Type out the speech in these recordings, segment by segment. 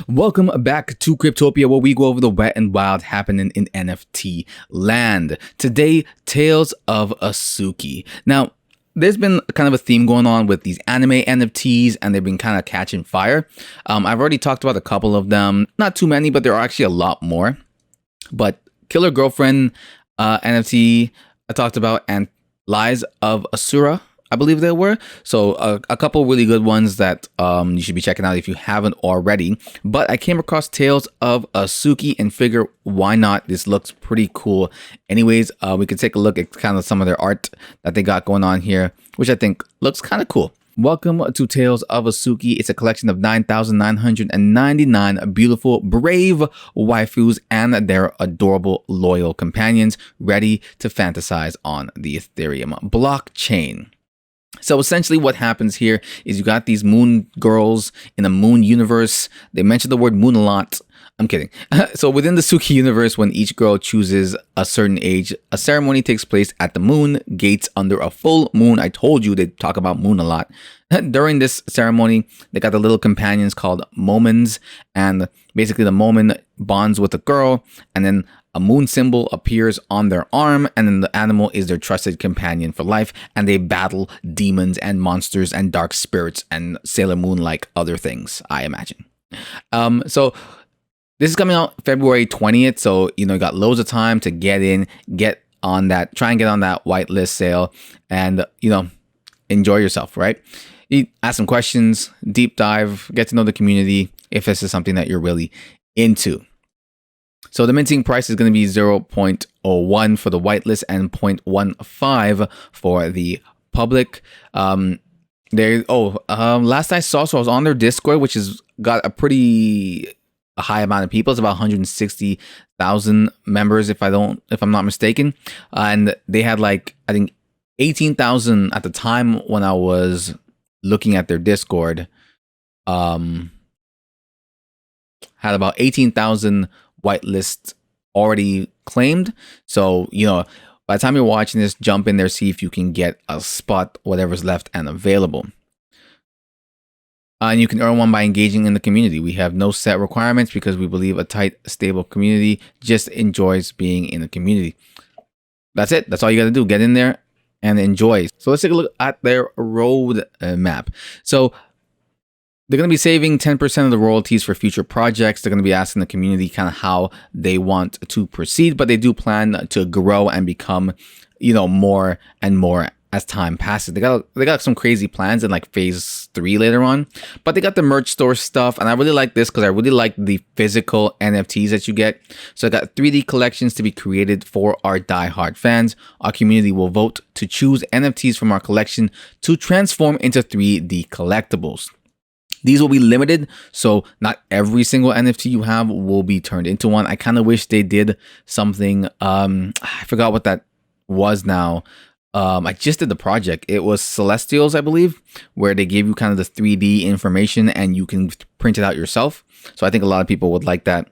Welcome back to Cryptopia, where we go over the wet and wild happening in NFT land. Today, Tales of a Tsuki. Now, there's been kind of a theme going on with these anime NFTs, and they've been kind of catching fire. I've already talked about a couple of them, not too many, but there are actually a lot more. But Killer Girlfriend NFT I talked about, and Lies of Asura, I believe they were. So a couple really good ones that you should be checking out if you haven't already. But I came across Tales of a Tsuki and figure why not? This looks pretty cool. Anyways, we could take a look at kind of some of their art that they got going on here, which I think looks kind of cool. Welcome to Tales of a Tsuki. It's a collection of 9,999 beautiful, brave waifus and their adorable, loyal companions ready to fantasize on the Ethereum blockchain. So essentially what happens here is you got these moon girls in a moon universe. They mention the word moon a lot. I'm kidding. So within the Tsuki universe, when each girl chooses a certain age, a ceremony takes place at the moon gates under a full moon. I told you they talk about moon a lot. During this ceremony, they got the little companions called momens, and basically the moment bonds with a girl, and then a moon symbol appears on their arm, and then the animal is their trusted companion for life, and they battle demons and monsters and dark spirits and Sailor Moon-like other things, I imagine. So this is coming out February 20th, so you got loads of time to get on that, try and get on that whitelist sale, and enjoy yourself, right? You ask some questions, deep dive, get to know the community if this is something that you're really into. So the minting price is going to be 0.01 for the whitelist and 0.15 for the public. Last I saw, so I was on their Discord, which has got a pretty high amount of people. It's about 160,000 members, if I'm not mistaken. And they had I think 18,000 at the time when I was looking at their Discord. Had about 18,000 whitelist already claimed. So, by the time you're watching this, jump in there, see if you can get a spot, whatever's left and available. And you can earn one by engaging in the community. We have no set requirements because we believe a tight, stable community just enjoys being in the community. That's it. That's all you got to do. Get in there and enjoy. So let's take a look at their road map. So they're going to be saving 10% of the royalties for future projects. They're going to be asking the community kind of how they want to proceed, but they do plan to grow and become, more and more as time passes. They got some crazy plans in phase 3 later on, but they got the merch store stuff, and I really like this because I really like the physical NFTs that you get. So I got 3D collections to be created for our diehard fans. Our community will vote to choose NFTs from our collection to transform into 3D collectibles. These will be limited, so not every single NFT you have will be turned into one. I kind of wish they did something. I forgot what that was now. I just did the project. It was Celestials, I believe, where they gave you kind of the 3D information and you can print it out yourself. So I think a lot of people would like that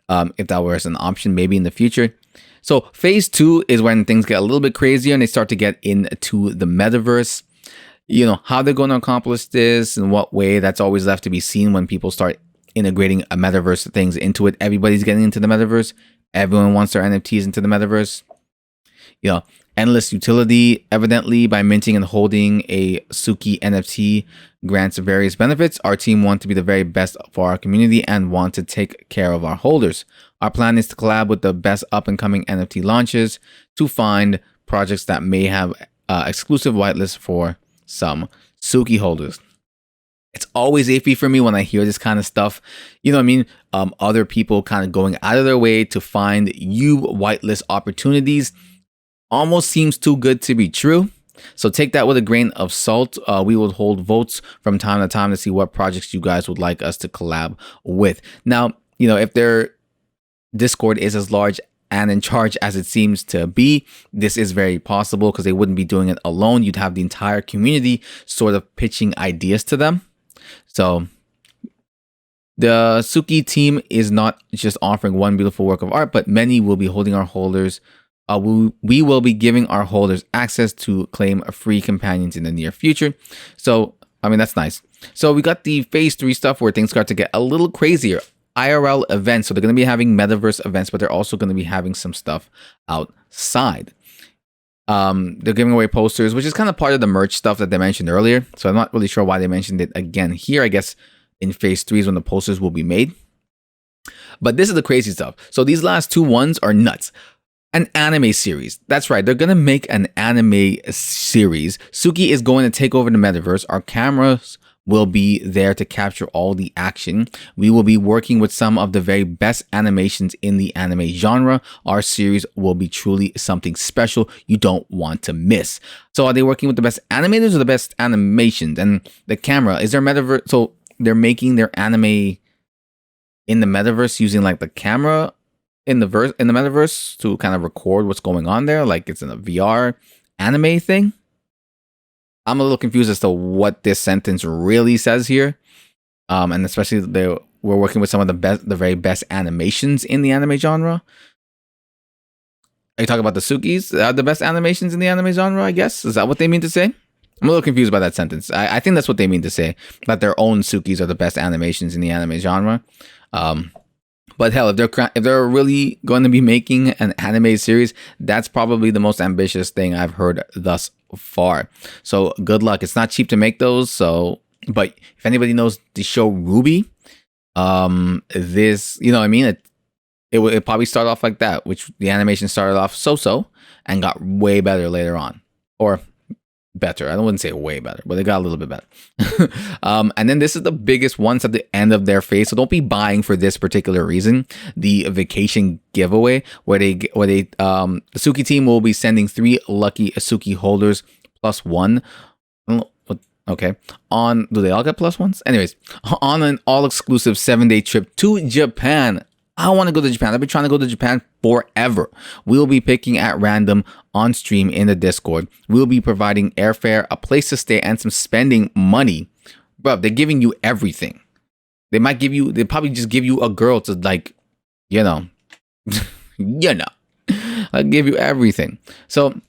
if that was an option maybe in the future. So phase 2 is when things get a little bit crazier and they start to get into the metaverse. How they're going to accomplish this, in what way, that's always left to be seen when people start integrating a metaverse things into it. Everybody's getting into the metaverse. Everyone wants their NFTs into the metaverse. Endless utility, evidently, by minting and holding a Tsuki NFT grants various benefits. Our team want to be the very best for our community and want to take care of our holders. Our plan is to collab with the best up-and-coming NFT launches to find projects that may have exclusive whitelists for some Tsuki holders. It's always iffy for me when I hear this kind of stuff. Other people kind of going out of their way to find you whitelist opportunities almost seems too good to be true. So take that with a grain of salt. We will hold votes from time to time to see what projects you guys would like us to collab with. Now, if their Discord is as large and in charge as it seems to be, this is very possible because they wouldn't be doing it alone. You'd have the entire community sort of pitching ideas to them. So the Tsuki team is not just offering one beautiful work of art, but many will be holding our holders. We will be giving our holders access to claim free companions in the near future. So, that's nice. So we got the phase 3 stuff where things start to get a little crazier. IRL events. So they're going to be having Metaverse events, but they're also going to be having some stuff outside. They're giving away posters, which is kind of part of the merch stuff that they mentioned earlier. So I'm not really sure why they mentioned it again here. I guess in phase 3 is when the posters will be made. But this is the crazy stuff. So these last 2 ones are nuts. An anime series. That's right. They're going to make an anime series. Tsuki is going to take over the metaverse. Our cameras will be there to capture all the action. We will be working with some of the very best animations in the anime genre. Our series will be truly something special you don't want to miss. So are they working with the best animators or the best animations? And the camera, is there metaverse? So they're making their anime in the metaverse using like the camera in the metaverse to kind of record what's going on there, like it's in a VR anime thing. I'm a little confused as to what this sentence really says here, and especially we're working with some of the very best animations in the anime genre. Are you talking about the Tsukis, the best animations in the anime genre? I guess, is that what they mean to say? I'm a little confused by that sentence. I think that's what they mean to say, that their own Tsukis are the best animations in the anime genre. But hell, if they're really going to be making an anime series, that's probably the most ambitious thing I've heard thus far. So good luck. It's not cheap to make those. So, but if anybody knows the show Ruby, this, you know what I mean? It probably started off like that, which the animation started off so-so and got way better later on. Or better. I wouldn't say way better, but it got a little bit better. And then this is the biggest ones at the end of their phase. So don't be buying for this particular reason. The vacation giveaway where the Tsuki team will be sending 3 lucky Tsuki holders +1. Okay. Do they all get +1s? Anyways, on an all exclusive 7-day trip to Japan. I want to go to Japan. I've been trying to go to Japan forever. We'll be picking at random on stream in the Discord. We'll be providing airfare, a place to stay, and some spending money. Bro, they're giving you everything. They probably just give you a girl to, like, I'll give you everything. So,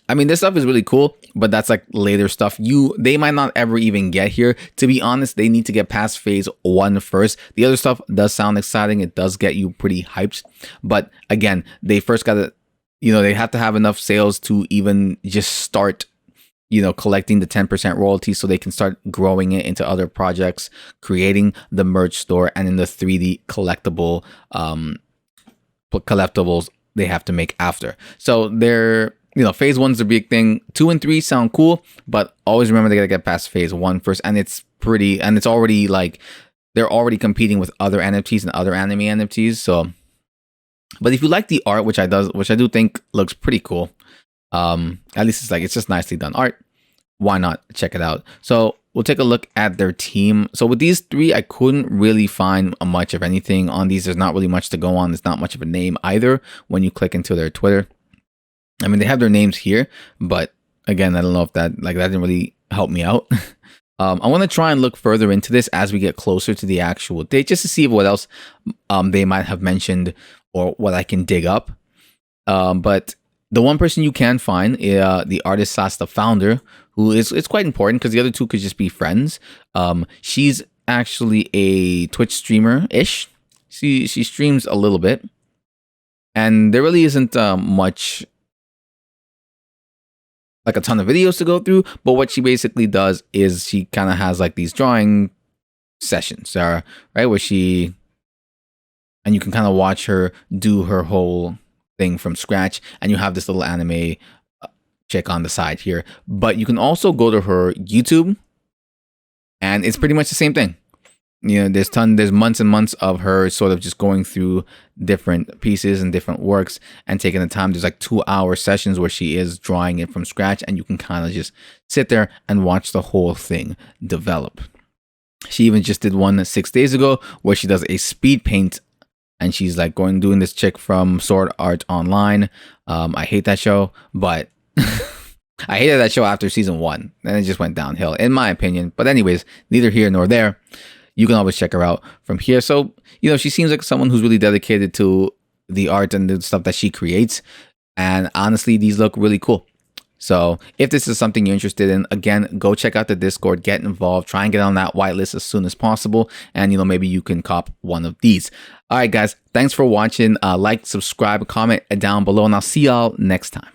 I mean, this stuff is really cool, but that's like later stuff. They might not ever even get here. To be honest, they need to get past phase 1 first. The other stuff does sound exciting. It does get you pretty hyped. But again, they first got to, they have to have enough sales to even just start, collecting the 10% royalty so they can start growing it into other projects, creating the merch store, and in the 3D collectibles they have to make after. So they're, phase 1's the big thing. 2 and 3 sound cool, but always remember they gotta get past phase 1 first. And it's already like they're already competing with other NFTs and other anime NFTs. So, but if you like the art, which I do think looks pretty cool, at least it's just nicely done art. Why not check it out? So we'll take a look at their team. So with these 3, I couldn't really find much of anything on these. There's not really much to go on. There's not much of a name either when you click into their Twitter. I mean, they have their names here, but again, I don't know if that didn't really help me out. I want to try and look further into this as we get closer to the actual date, just to see what else they might have mentioned or what I can dig up. But the one person you can find, the artist / the founder, who it's quite important because the other 2 could just be friends. She's actually a Twitch streamer-ish. She streams a little bit, and there really isn't much, like a ton of videos to go through, but what she basically does is she kind of has like these drawing sessions, right? Where and you can kind of watch her do her whole thing from scratch, and you have this little anime chick on the side here. But you can also go to her YouTube, and it's pretty much the same thing. There's months and months of her sort of just going through different pieces and different works and taking the time. There's like 2-hour sessions where she is drawing it from scratch, and you can kind of just sit there and watch the whole thing develop. She even just did one 6 days ago where she does a speed paint, and she's like doing this chick from Sword Art Online. I hate that show, but I hated that show after season 1, and it just went downhill in my opinion. But anyways, neither here nor there. You can always check her out from here. So, she seems like someone who's really dedicated to the art and the stuff that she creates. And honestly, these look really cool. So if this is something you're interested in, again, go check out the Discord, get involved, try and get on that whitelist as soon as possible. And, maybe you can cop one of these. All right, guys, thanks for watching. Like, subscribe, comment down below, and I'll see y'all next time.